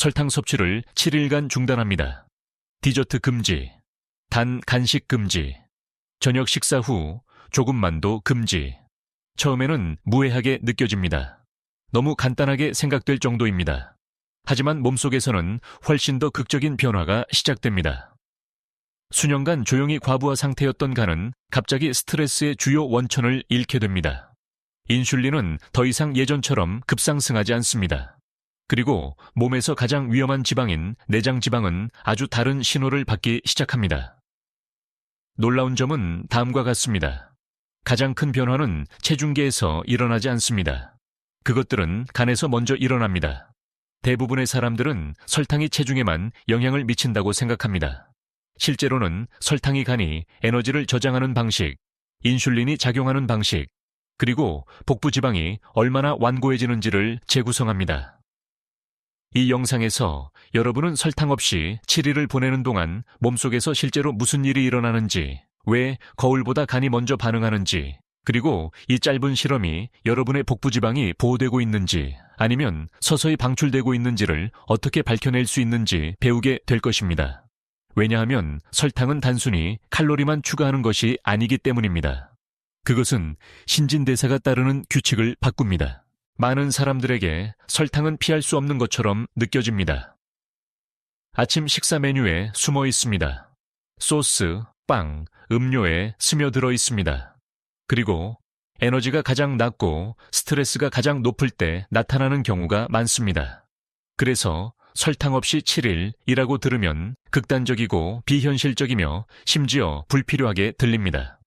설탕 섭취를 7일간 중단합니다. 디저트 금지, 단 간식 금지, 저녁 식사 후 조금만도 금지. 처음에는 무해하게 느껴집니다. 너무 간단하게 생각될 정도입니다. 하지만 몸속에서는 훨씬 더 극적인 변화가 시작됩니다. 수년간 조용히 과부하 상태였던 간은 갑자기 스트레스의 주요 원천을 잃게 됩니다. 인슐린은 더 이상 예전처럼 급상승하지 않습니다. 그리고 몸에서 가장 위험한 지방인 내장 지방은 아주 다른 신호를 받기 시작합니다. 놀라운 점은 다음과 같습니다. 가장 큰 변화는 체중계에서 일어나지 않습니다. 그것들은 간에서 먼저 일어납니다. 대부분의 사람들은 설탕이 체중에만 영향을 미친다고 생각합니다. 실제로는 설탕이 간이 에너지를 저장하는 방식, 인슐린이 작용하는 방식, 그리고 복부 지방이 얼마나 완고해지는지를 재구성합니다. 이 영상에서 여러분은 설탕 없이 7일을 보내는 동안 몸속에서 실제로 무슨 일이 일어나는지, 왜 거울보다 간이 먼저 반응하는지, 그리고 이 짧은 실험이 여러분의 복부 지방이 보호되고 있는지 아니면 서서히 방출되고 있는지를 어떻게 밝혀낼 수 있는지 배우게 될 것입니다. 왜냐하면 설탕은 단순히 칼로리만 추가하는 것이 아니기 때문입니다. 그것은 신진대사가 따르는 규칙을 바꿉니다. 많은 사람들에게 설탕은 피할 수 없는 것처럼 느껴집니다. 아침 식사 메뉴에 숨어 있습니다. 소스, 빵, 음료에 스며들어 있습니다. 그리고 에너지가 가장 낮고 스트레스가 가장 높을 때 나타나는 경우가 많습니다. 그래서 설탕 없이 7일이라고 들으면 극단적이고 비현실적이며 심지어 불필요하게 들립니다.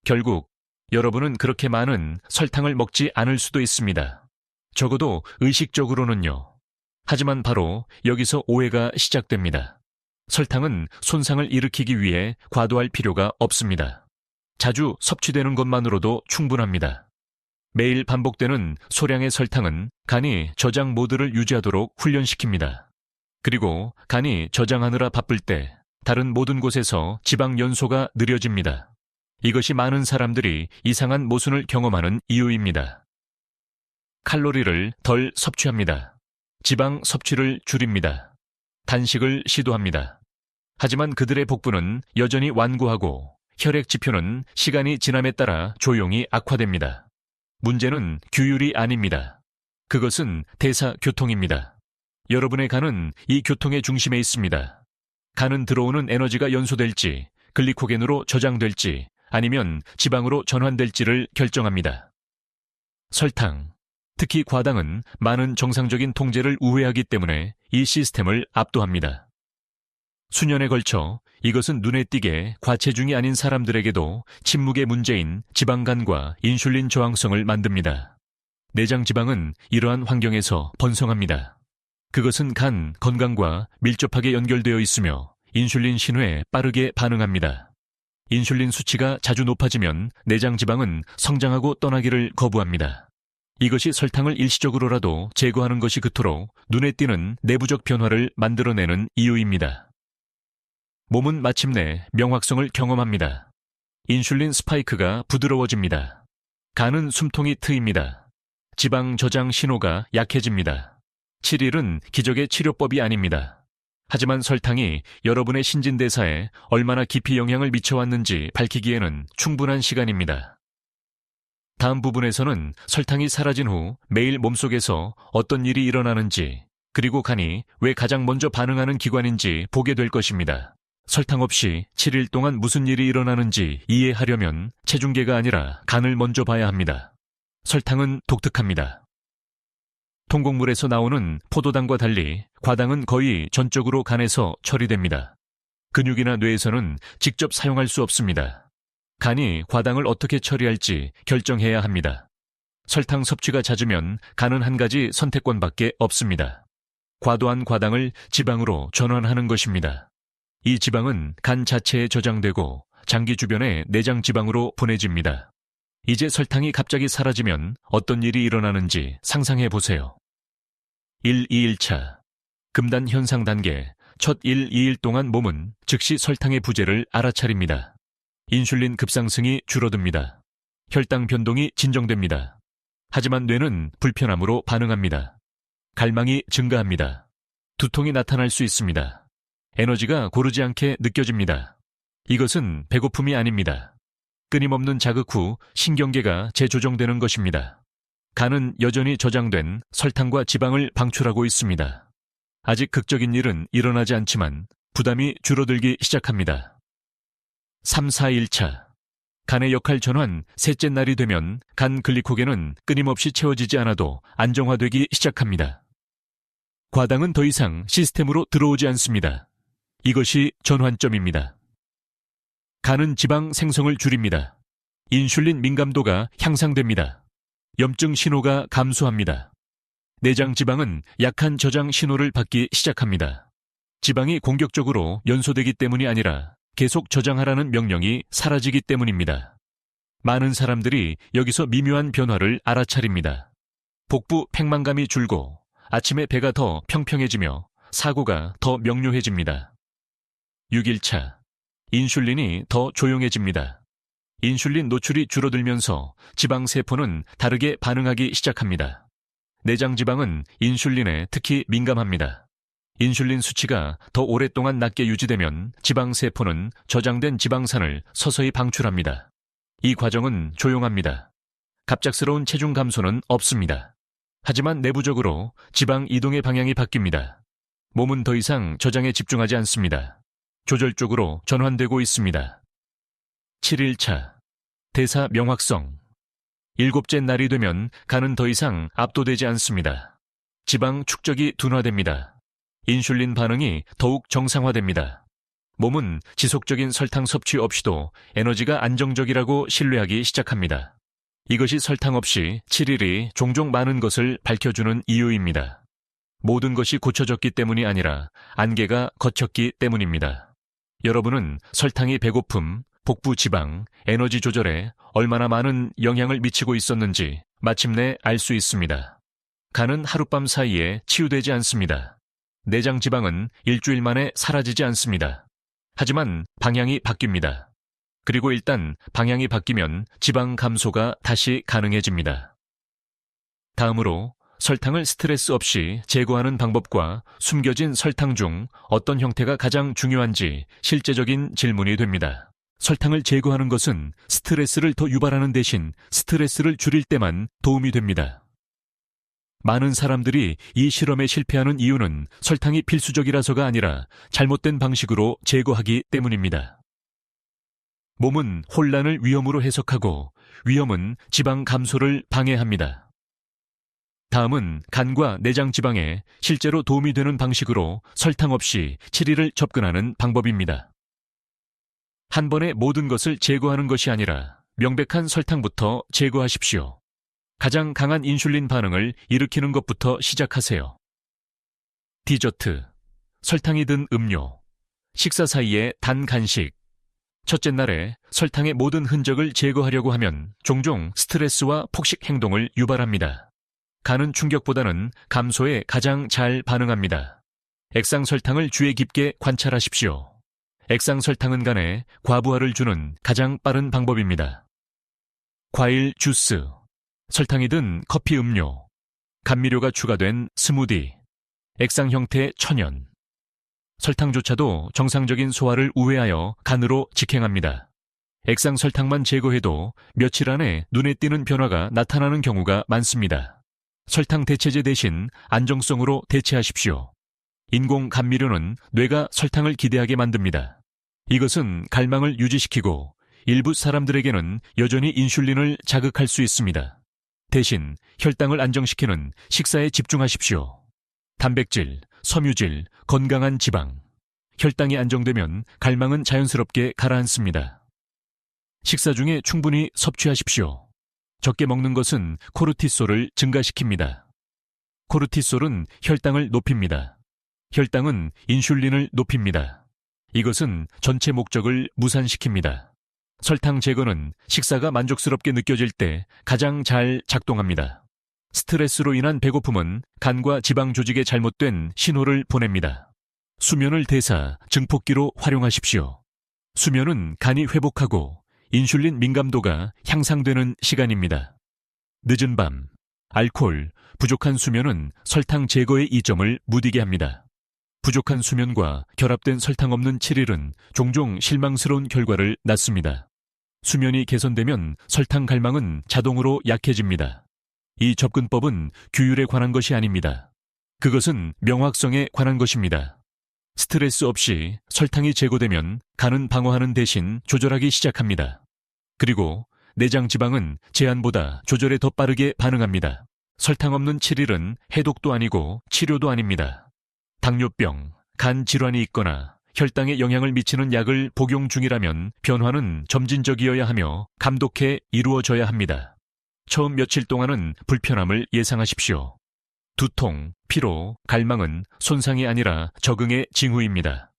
결국 여러분은 그렇게 많은 설탕을 먹지 않을 수도 있습니다. 적어도 의식적으로는요. 하지만 바로 여기서 오해가 시작됩니다. 설탕은 손상을 일으키기 위해 과도할 필요가 없습니다. 자주 섭취되는 것만으로도 충분합니다. 매일 반복되는 소량의 설탕은 간이 저장 모드를 유지하도록 훈련시킵니다. 그리고 간이 저장하느라 바쁠 때 다른 모든 곳에서 지방 연소가 느려집니다. 이것이 많은 사람들이 이상한 모순을 경험하는 이유입니다. 칼로리를 덜 섭취합니다. 지방 섭취를 줄입니다. 단식을 시도합니다. 하지만 그들의 복부는 여전히 완고하고 혈액 지표는 시간이 지남에 따라 조용히 악화됩니다. 문제는 규율이 아닙니다. 그것은 대사교통입니다. 여러분의 간은 이 교통의 중심에 있습니다. 간은 들어오는 에너지가 연소될지, 글리코겐으로 저장될지, 아니면 지방으로 전환될지를 결정합니다. 설탕, 특히 과당은 많은 정상적인 통제를 우회하기 때문에 이 시스템을 압도합니다. 수년에 걸쳐 이것은 눈에 띄게 과체중이 아닌 사람들에게도 침묵의 문제인 지방간과 인슐린 저항성을 만듭니다. 내장 지방은 이러한 환경에서 번성합니다. 그것은 간 건강과 밀접하게 연결되어 있으며 인슐린 신호에 빠르게 반응합니다. 인슐린 수치가 자주 높아지면 내장 지방은 성장하고 떠나기를 거부합니다. 이것이 설탕을 일시적으로라도 제거하는 것이 그토록 눈에 띄는 내부적 변화를 만들어내는 이유입니다. 몸은 마침내 명확성을 경험합니다. 인슐린 스파이크가 부드러워집니다. 간은 숨통이 트입니다. 지방 저장 신호가 약해집니다. 7일은 기적의 치료법이 아닙니다. 하지만 설탕이 여러분의 신진대사에 얼마나 깊이 영향을 미쳐왔는지 밝히기에는 충분한 시간입니다. 다음 부분에서는 설탕이 사라진 후 매일 몸속에서 어떤 일이 일어나는지, 그리고 간이 왜 가장 먼저 반응하는 기관인지 보게 될 것입니다. 설탕 없이 7일 동안 무슨 일이 일어나는지 이해하려면 체중계가 아니라 간을 먼저 봐야 합니다. 설탕은 독특합니다. 통곡물에서 나오는 포도당과 달리 과당은 거의 전적으로 간에서 처리됩니다. 근육이나 뇌에서는 직접 사용할 수 없습니다. 간이 과당을 어떻게 처리할지 결정해야 합니다. 설탕 섭취가 잦으면 간은 한 가지 선택권밖에 없습니다. 과도한 과당을 지방으로 전환하는 것입니다. 이 지방은 간 자체에 저장되고 장기 주변의 내장 지방으로 보내집니다. 이제 설탕이 갑자기 사라지면 어떤 일이 일어나는지 상상해 보세요. 1, 2일차 금단 현상 단계. 첫 1, 2일 동안 몸은 즉시 설탕의 부재를 알아차립니다. 인슐린 급상승이 줄어듭니다. 혈당 변동이 진정됩니다. 하지만 뇌는 불편함으로 반응합니다. 갈망이 증가합니다. 두통이 나타날 수 있습니다. 에너지가 고르지 않게 느껴집니다. 이것은 배고픔이 아닙니다. 끊임없는 자극 후 신경계가 재조정되는 것입니다. 간은 여전히 저장된 설탕과 지방을 방출하고 있습니다. 아직 극적인 일은 일어나지 않지만 부담이 줄어들기 시작합니다. 3, 4일차. 간의 역할 전환 셋째 날이 되면 간 글리코겐은 끊임없이 채워지지 않아도 안정화되기 시작합니다. 과당은 더 이상 시스템으로 들어오지 않습니다. 이것이 전환점입니다. 간은 지방 생성을 줄입니다. 인슐린 민감도가 향상됩니다. 염증 신호가 감소합니다. 내장 지방은 약한 저장 신호를 받기 시작합니다. 지방이 공격적으로 연소되기 때문이 아니라 계속 저장하라는 명령이 사라지기 때문입니다. 많은 사람들이 여기서 미묘한 변화를 알아차립니다. 복부 팽만감이 줄고 아침에 배가 더 평평해지며 사고가 더 명료해집니다. 6일차. 인슐린이 더 조용해집니다. 인슐린 노출이 줄어들면서 지방세포는 다르게 반응하기 시작합니다. 내장 지방은 인슐린에 특히 민감합니다. 인슐린 수치가 더 오랫동안 낮게 유지되면 지방세포는 저장된 지방산을 서서히 방출합니다. 이 과정은 조용합니다. 갑작스러운 체중 감소는 없습니다. 하지만 내부적으로 지방 이동의 방향이 바뀝니다. 몸은 더 이상 저장에 집중하지 않습니다. 조절적으로 전환되고 있습니다. 7일차. 대사 명확성. 7째 날이 되면 간은 더 이상 압도되지 않습니다. 지방 축적이 둔화됩니다. 인슐린 반응이 더욱 정상화됩니다. 몸은 지속적인 설탕 섭취 없이도 에너지가 안정적이라고 신뢰하기 시작합니다. 이것이 설탕 없이 7일이 종종 많은 것을 밝혀주는 이유입니다. 모든 것이 고쳐졌기 때문이 아니라 안개가 걷혔기 때문입니다. 여러분은 설탕이 배고픔, 복부 지방, 에너지 조절에 얼마나 많은 영향을 미치고 있었는지 마침내 알 수 있습니다. 간은 하룻밤 사이에 치유되지 않습니다. 내장 지방은 일주일 만에 사라지지 않습니다. 하지만 방향이 바뀝니다. 그리고 일단 방향이 바뀌면 지방 감소가 다시 가능해집니다. 다음으로 설탕을 스트레스 없이 제거하는 방법과 숨겨진 설탕 중 어떤 형태가 가장 중요한지 실제적인 질문이 됩니다. 설탕을 제거하는 것은 스트레스를 더 유발하는 대신 스트레스를 줄일 때만 도움이 됩니다. 많은 사람들이 이 실험에 실패하는 이유는 설탕이 필수적이라서가 아니라 잘못된 방식으로 제거하기 때문입니다. 몸은 혼란을 위험으로 해석하고 위험은 지방 감소를 방해합니다. 다음은 간과 내장 지방에 실제로 도움이 되는 방식으로 설탕 없이 7일을 접근하는 방법입니다. 한 번에 모든 것을 제거하는 것이 아니라 명백한 설탕부터 제거하십시오. 가장 강한 인슐린 반응을 일으키는 것부터 시작하세요. 디저트, 설탕이 든 음료, 식사 사이에 단 간식. 첫째 날에 설탕의 모든 흔적을 제거하려고 하면 종종 스트레스와 폭식 행동을 유발합니다. 간은 충격보다는 감소에 가장 잘 반응합니다. 액상설탕을 주의 깊게 관찰하십시오. 액상설탕은 간에 과부하를 주는 가장 빠른 방법입니다. 과일 주스, 설탕이 든 커피 음료, 감미료가 추가된 스무디, 액상 형태 천연. 설탕조차도 정상적인 소화를 우회하여 간으로 직행합니다. 액상 설탕만 제거해도 며칠 안에 눈에 띄는 변화가 나타나는 경우가 많습니다. 설탕 대체제 대신 안정성으로 대체하십시오. 인공 감미료는 뇌가 설탕을 기대하게 만듭니다. 이것은 갈망을 유지시키고 일부 사람들에게는 여전히 인슐린을 자극할 수 있습니다. 대신 혈당을 안정시키는 식사에 집중하십시오. 단백질, 섬유질, 건강한 지방. 혈당이 안정되면 갈망은 자연스럽게 가라앉습니다. 식사 중에 충분히 섭취하십시오. 적게 먹는 것은 코르티솔을 증가시킵니다. 코르티솔은 혈당을 높입니다. 혈당은 인슐린을 높입니다. 이것은 전체 목적을 무산시킵니다. 설탕 제거는 식사가 만족스럽게 느껴질 때 가장 잘 작동합니다. 스트레스로 인한 배고픔은 간과 지방 조직에 잘못된 신호를 보냅니다. 수면을 대사, 증폭기로 활용하십시오. 수면은 간이 회복하고 인슐린 민감도가 향상되는 시간입니다. 늦은 밤, 알코올, 부족한 수면은 설탕 제거의 이점을 무디게 합니다. 부족한 수면과 결합된 설탕 없는 7일은 종종 실망스러운 결과를 낳습니다. 수면이 개선되면 설탕 갈망은 자동으로 약해집니다. 이 접근법은 규율에 관한 것이 아닙니다. 그것은 명확성에 관한 것입니다. 스트레스 없이 설탕이 제거되면 간은 방어하는 대신 조절하기 시작합니다. 그리고 내장 지방은 제한보다 조절에 더 빠르게 반응합니다. 설탕 없는 7일은 해독도 아니고 치료도 아닙니다. 당뇨병, 간 질환이 있거나 혈당에 영향을 미치는 약을 복용 중이라면 변화는 점진적이어야 하며 감독해 이루어져야 합니다. 처음 며칠 동안은 불편함을 예상하십시오. 두통, 피로, 갈망은 손상이 아니라 적응의 징후입니다.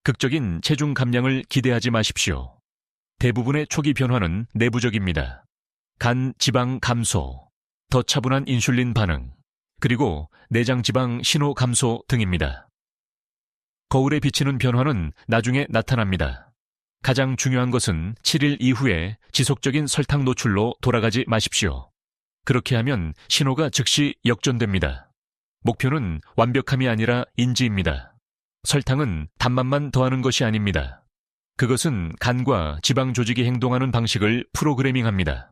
극적인 체중 감량을 기대하지 마십시오. 대부분의 초기 변화는 내부적입니다. 간 지방 감소, 더 차분한 인슐린 반응, 그리고 내장 지방 신호 감소 등입니다. 거울에 비치는 변화는 나중에 나타납니다. 가장 중요한 것은 7일 이후에 지속적인 설탕 노출로 돌아가지 마십시오. 그렇게 하면 신호가 즉시 역전됩니다. 목표는 완벽함이 아니라 인지입니다. 설탕은 단맛만 더하는 것이 아닙니다. 그것은 간과 지방 조직이 행동하는 방식을 프로그래밍합니다.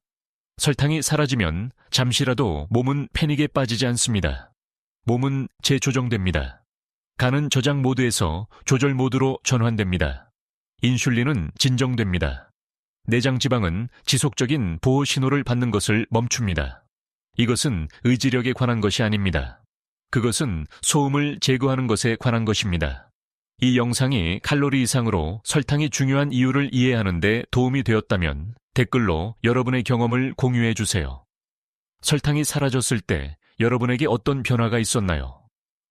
설탕이 사라지면 잠시라도 몸은 패닉에 빠지지 않습니다. 몸은 재조정됩니다. 간은 저장 모드에서 조절 모드로 전환됩니다. 인슐린은 진정됩니다. 내장 지방은 지속적인 보호 신호를 받는 것을 멈춥니다. 이것은 의지력에 관한 것이 아닙니다. 그것은 소음을 제거하는 것에 관한 것입니다. 이 영상이 칼로리 이상으로 설탕이 중요한 이유를 이해하는 데 도움이 되었다면 댓글로 여러분의 경험을 공유해 주세요. 설탕이 사라졌을 때 여러분에게 어떤 변화가 있었나요?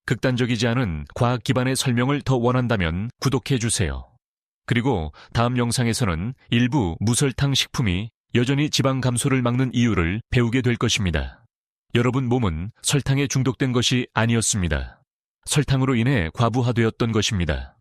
극단적이지 않은 과학 기반의 설명을 더 원한다면 구독해 주세요. 그리고 다음 영상에서는 일부 무설탕 식품이 여전히 지방 감소를 막는 이유를 배우게 될 것입니다. 여러분 몸은 설탕에 중독된 것이 아니었습니다. 설탕으로 인해 과부하되었던 것입니다.